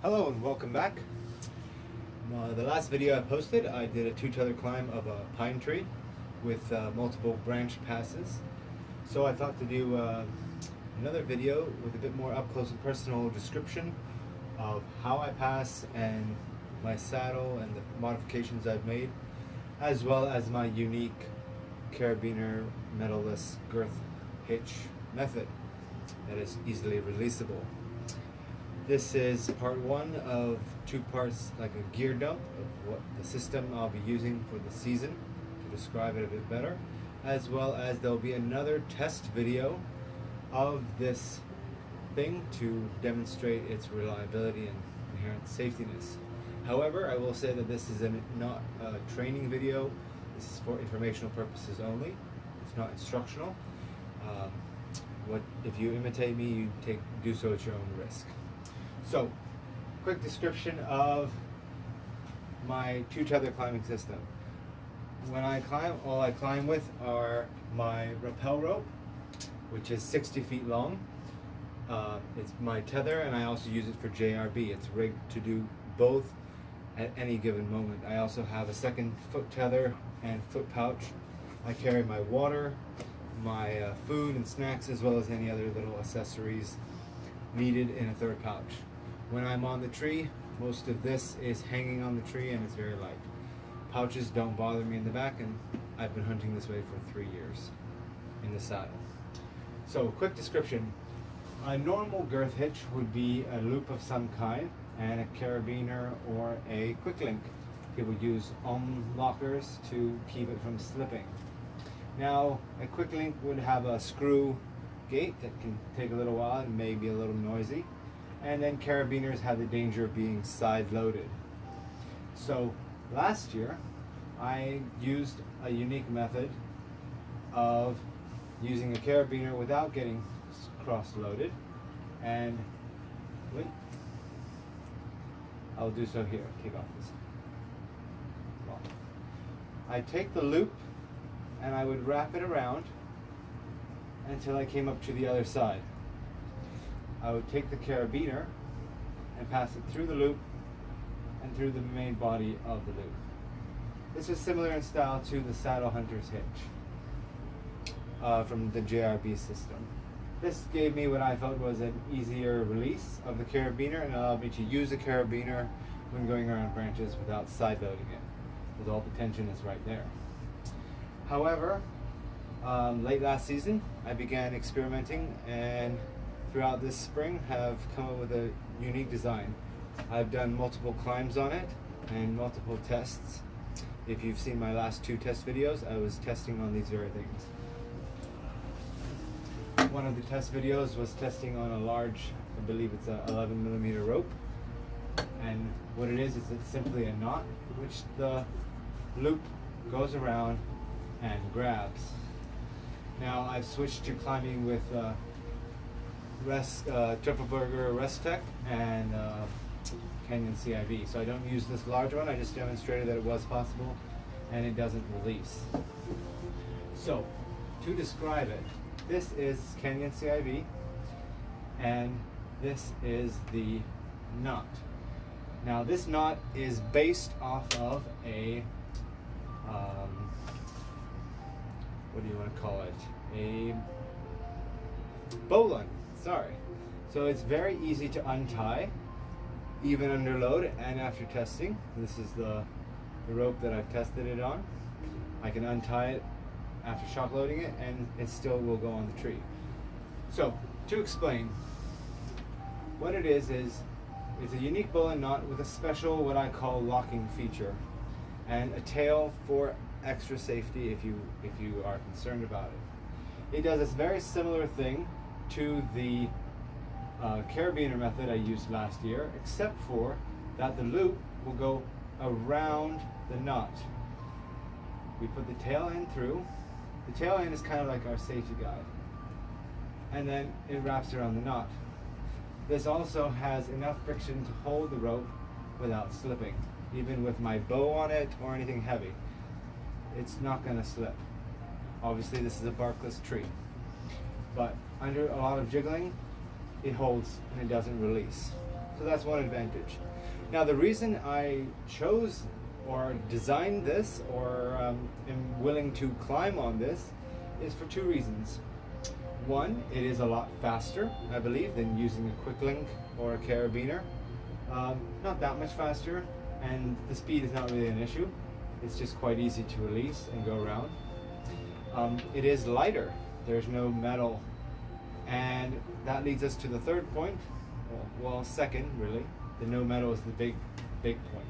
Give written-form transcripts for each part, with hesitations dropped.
Hello and welcome back. The last video I posted, I did a 2-tether climb of a pine tree with multiple branch passes. So I thought to do another video with a bit more up close and personal description of how I pass and my saddle and the modifications I've made, as well as my unique carabiner metal-less girth hitch method that is easily releasable. This is part one of 2 parts, like a gear dump of what the system I'll be using for the season to describe it a bit better, as well as there'll be another test video of this thing to demonstrate its reliability and inherent safetiness. However, I will say that this is not a training video. This is for informational purposes only. It's not instructional. If you imitate me, you do so at your own risk. So, quick description of my 2-tether climbing system. When I climb, all I climb with are my rappel rope, which is 60 feet long. It's my tether, and I also use it for JRB. It's rigged to do both at any given moment. I also have a second foot tether and foot pouch. I carry my water, my food and snacks, as well as any other little accessories needed in a third pouch. When I'm on the tree, most of this is hanging on the tree and it's very light. Pouches don't bother me in the back, and I've been hunting this way for 3 years in the saddle. So, quick description. A normal girth hitch would be a loop of some kind and a carabiner or a quick link. People use lockers to keep it from slipping. Now, a quick link would have a screw gate that can take a little while and may be a little noisy. And then carabiners have the danger of being side loaded. So last year I used a unique method of using a carabiner without getting cross loaded, and I'll do so here. Take off this. I take the loop and I would wrap it around until I came up to the other side. I would take the carabiner and pass it through the loop and through the main body of the loop. This is similar in style to the Saddle Hunter's hitch from the JRB system. This gave me what I felt was an easier release of the carabiner and allowed me to use the carabiner when going around branches without side loading it, because all the tension is right there. However, late last season I began experimenting, and throughout this spring have come up with a unique design. I've done multiple climbs on it and multiple tests. If you've seen my last 2 test videos, I was testing on these very things. One of the test videos was testing on a large, I believe it's a 11mm rope. And what it is it's simply a knot which the loop goes around and grabs. Now I've switched to climbing with Tripleberger Rest Tech and Canyon CIV. So I don't use this large one. I just demonstrated that it was possible and it doesn't release. So to describe it, this is Canyon CIV and this is the knot. Now this knot is based off of a what do you want to call it? A bowline. Sorry. So it's very easy to untie, even under load and after testing. This is the rope that I've tested it on. I can untie it after shock loading it and it still will go on the tree. So to explain, what it is it's a unique bowline knot with a special, what I call, locking feature and a tail for extra safety if you are concerned about it. It does this very similar thing to the carabiner method I used last year, except for that the loop will go around the knot. We put the tail end through. The tail end is kind of like our safety guide, and then it wraps around the knot. This also has enough friction to hold the rope without slipping. Even with my bow on it or anything heavy, it's not going to slip. Obviously this is a barkless tree, but under a lot of jiggling it holds and it doesn't release. So that's one advantage. Now the reason I chose or designed this or am willing to climb on this is for two reasons. One, it is a lot faster, I believe, than using a quick link or a carabiner. Not that much faster, and the speed is not really an issue. It's just quite easy to release and go around. It is lighter. There's no metal. And that leads us to the third point. Well, second, really. The no metal is the big point.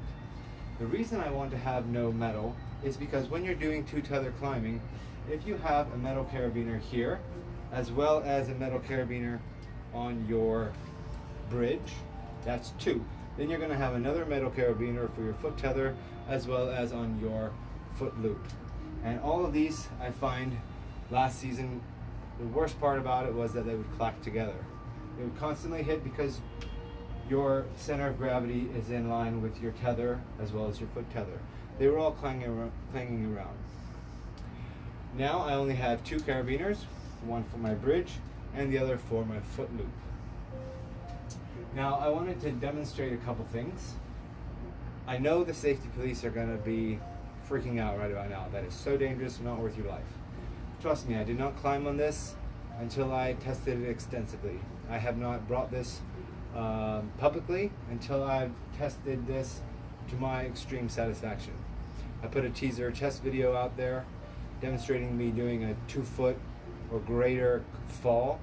The reason I want to have no metal is because when you're doing two tether climbing, if you have a metal carabiner here, as well as a metal carabiner on your bridge, that's two. Then you're going to have another metal carabiner for your foot tether, as well as on your foot loop. And all of these, I find last season, the worst part about it was that they would clack together. They would constantly hit because your center of gravity is in line with your tether as well as your foot tether. They were all clanging around. Now I only have two carabiners, one for my bridge and the other for my foot loop. Now I wanted to demonstrate a couple things. I know the safety police are going to be freaking out right about now. That is so dangerous, not worth your life. Trust me, I did not climb on this until I tested it extensively. I have not brought this publicly until I've tested this to my extreme satisfaction. I put a teaser test video out there demonstrating me doing a 2 foot or greater fall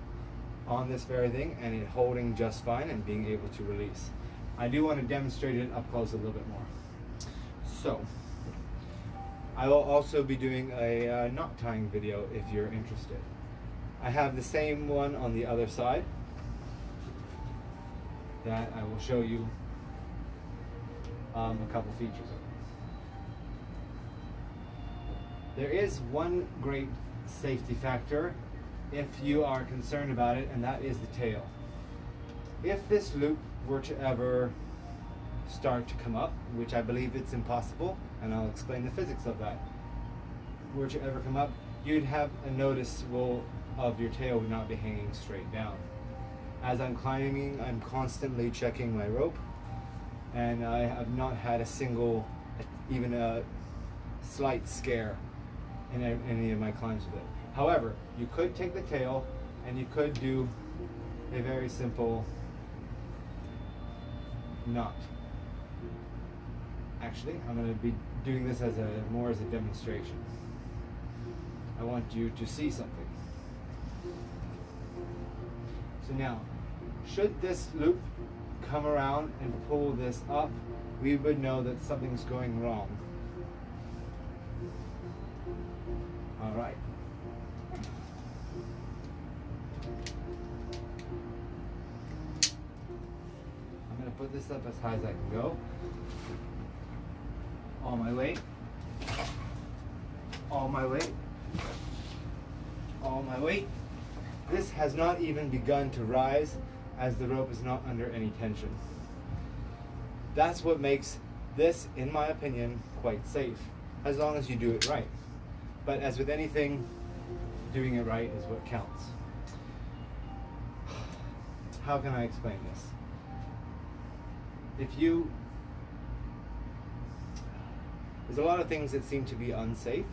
on this very thing and it holding just fine and being able to release. I do want to demonstrate it up close a little bit more. So I will also be doing a knot tying video if you're interested. I have the same one on the other side that I will show you a couple features of. There is one great safety factor if you are concerned about it, and that is the tail. If this loop were to ever start to come up, which I believe it's impossible, and I'll explain the physics of that, were to ever come up, you'd have a noticeable of your tail would not be hanging straight down. As I'm climbing, I'm constantly checking my rope, and I have not had a single, even a slight scare in any of my climbs with it. However, you could take the tail and you could do a very simple knot. Actually, I'm going to be doing this as more as a demonstration. I want you to see something. So now, should this loop come around and pull this up, we would know that something's going wrong. All right. I'm going to put this up as high as I can go. All my weight. All my weight. All my weight. This has not even begun to rise as the rope is not under any tension. That's what makes this, in my opinion, quite safe, as long as you do it right. But as with anything, doing it right is what counts. How can I explain this? There's a lot of things that seem to be unsafe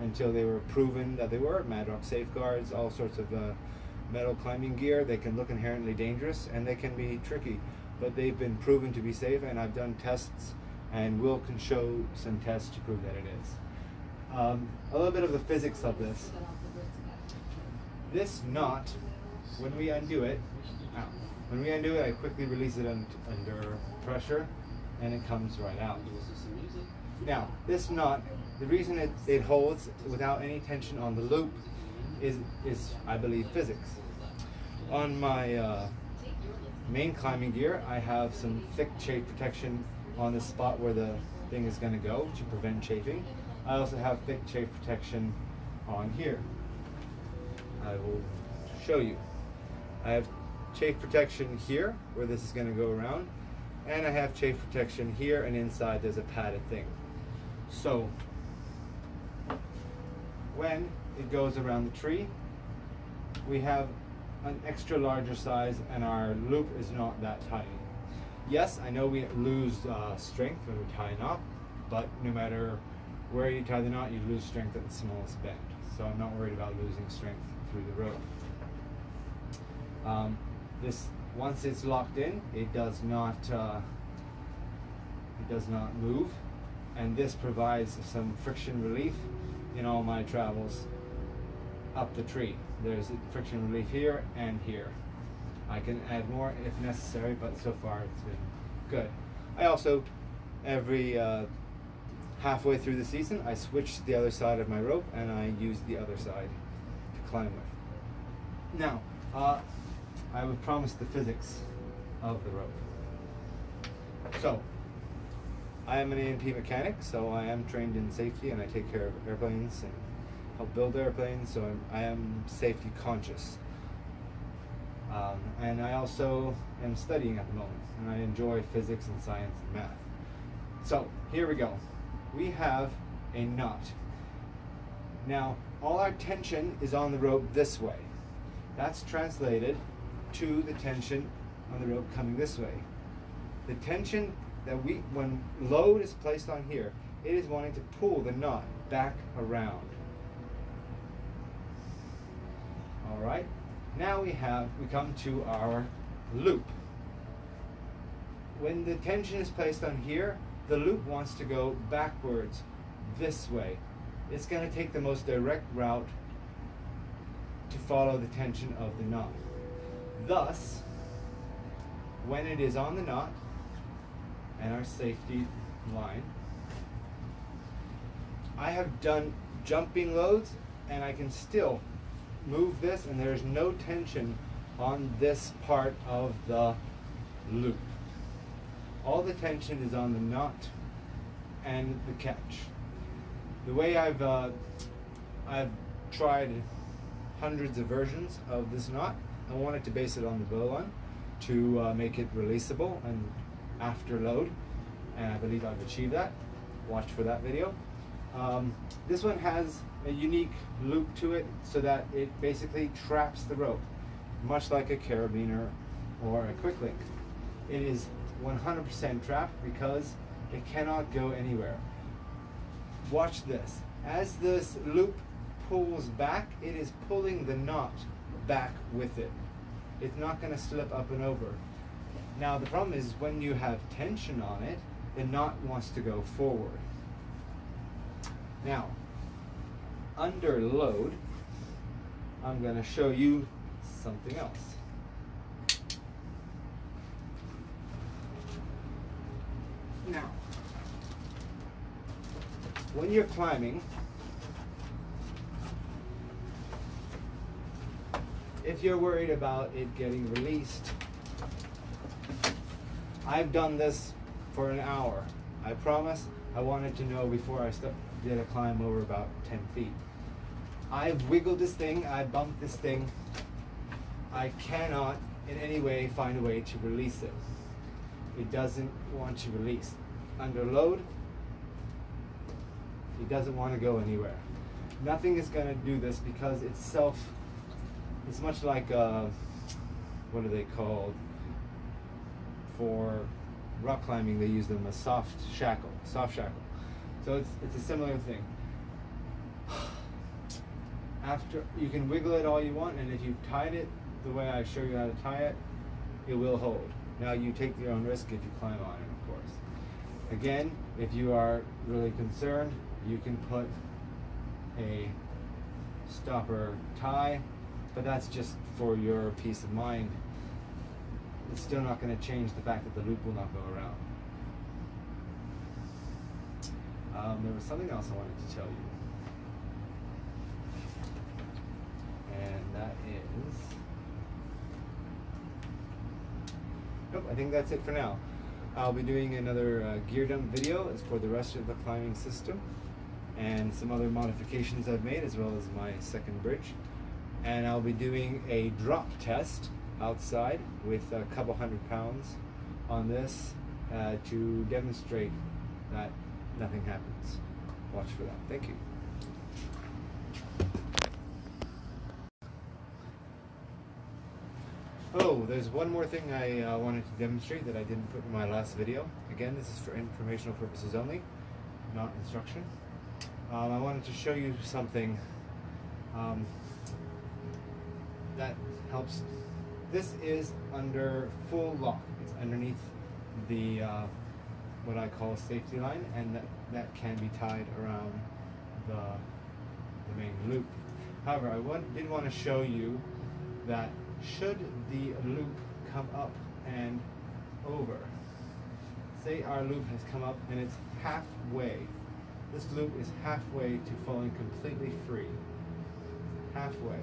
until they were proven that they were. Madrock safeguards, all sorts of metal climbing gear. They can look inherently dangerous and they can be tricky, but they've been proven to be safe, and I've done tests and can show some tests to prove that it is. A little bit of the physics of this. This knot, when we undo it, I quickly release it under pressure and it comes right out. Now, this knot, the reason it holds without any tension on the loop is I believe, physics. On my main climbing gear, I have some thick chafe protection on the spot where the thing is going to go to prevent chafing. I also have thick chafe protection on here. I will show you. I have chafe protection here where this is going to go around, and I have chafe protection here, and inside there's a padded thing. So when it goes around the tree, we have an extra larger size and our loop is not that tiny. Yes, I know we lose strength when we tie a knot, but no matter where you tie the knot, you lose strength at the smallest bend. So I'm not worried about losing strength through the rope. This, once it's locked in, it does not move, and this provides some friction relief in all my travels up the tree. There's friction relief here and here. I can add more if necessary, but so far it's been good. I also, every halfway through the season, I switch to the other side of my rope and I use the other side to climb with. Now, I would promise the physics of the rope. So, I am an A&P mechanic, so I am trained in safety and I take care of airplanes and help build airplanes, so I am safety conscious. And I also am studying at the moment, and I enjoy physics and science and math. So, here we go. We have a knot. Now, all our tension is on the rope this way. That's translated to the tension on the rope coming this way. The tension that when load is placed on here, it is wanting to pull the knot back around. All right, now we come to our loop. When the tension is placed on here, the loop wants to go backwards this way. It's going to take the most direct route to follow the tension of the knot. Thus, when it is on the knot and our safety line, I have done jumping loads and I can still move this and there's no tension on this part of the loop. All the tension is on the knot and the catch. The way I've tried hundreds of versions of this knot, I wanted to base it on the bow one to make it releasable and after load, and I believe I've achieved that. Watch for that video. This one has a unique loop to it so that it basically traps the rope, much like a carabiner or a quick link. It is 100% trapped because it cannot go anywhere. Watch this. As this loop pulls back, it is pulling the knot back with it. It's not going to slip up and over. Now the problem is when you have tension on it, the knot wants to go forward. Now, under load, I'm going to show you something else. Now, when you're climbing, if you're worried about it getting released, I've done this for an hour. I promise I wanted to know before I did a climb over about 10 feet. I've wiggled this thing, I bumped this thing. I cannot in any way find a way to release it. It doesn't want to release. Under load, it doesn't want to go anywhere. Nothing is going to do this because it's much like what are they called? For rock climbing, they use them as soft shackle. So it's a similar thing. After, you can wiggle it all you want, and if you've tied it the way I show you how to tie it, it will hold. Now you take your own risk if you climb on it, of course. Again, if you are really concerned, you can put a stopper tie, but that's just for your peace of mind. It's still not going to change the fact that the loop will not go around. There was something else I wanted to tell you. And that is... Nope, I think that's it for now. I'll be doing another gear dump video as for the rest of the climbing system and some other modifications I've made, as well as my second bridge. And I'll be doing a drop test outside with a couple 100 pounds on this to demonstrate that nothing happens. Watch for that. Thank you. Oh, there's one more thing I wanted to demonstrate that I didn't put in my last video. Again, this is for informational purposes only, not instruction. I wanted to show you something that helps. This is under full lock. It's underneath the what I call a safety line, and that can be tied around the main loop. However, I did want to show you that should the loop come up and over, say our loop has come up and it's halfway, this loop is halfway to falling completely free, halfway,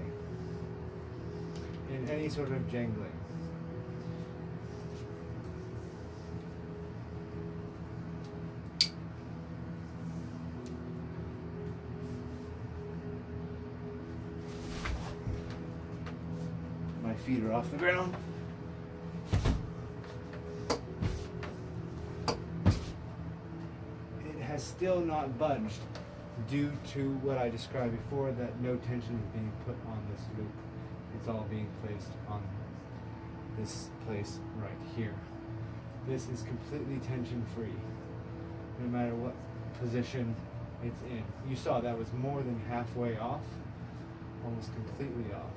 in any sort of jangling. My feet are off the ground. It has still not budged due to what I described before, that no tension is being put on this loop. It's all being placed on this place right here. This is completely tension free, no matter what position it's in. You saw that was more than halfway off, almost completely off.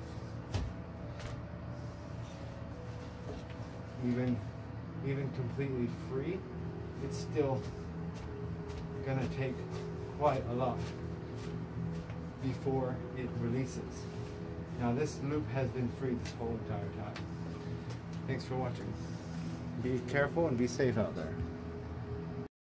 Even completely free, it's still gonna take quite a lot before it releases. Now this loop has been free this whole entire time. Thanks for watching. Be careful and be safe out there.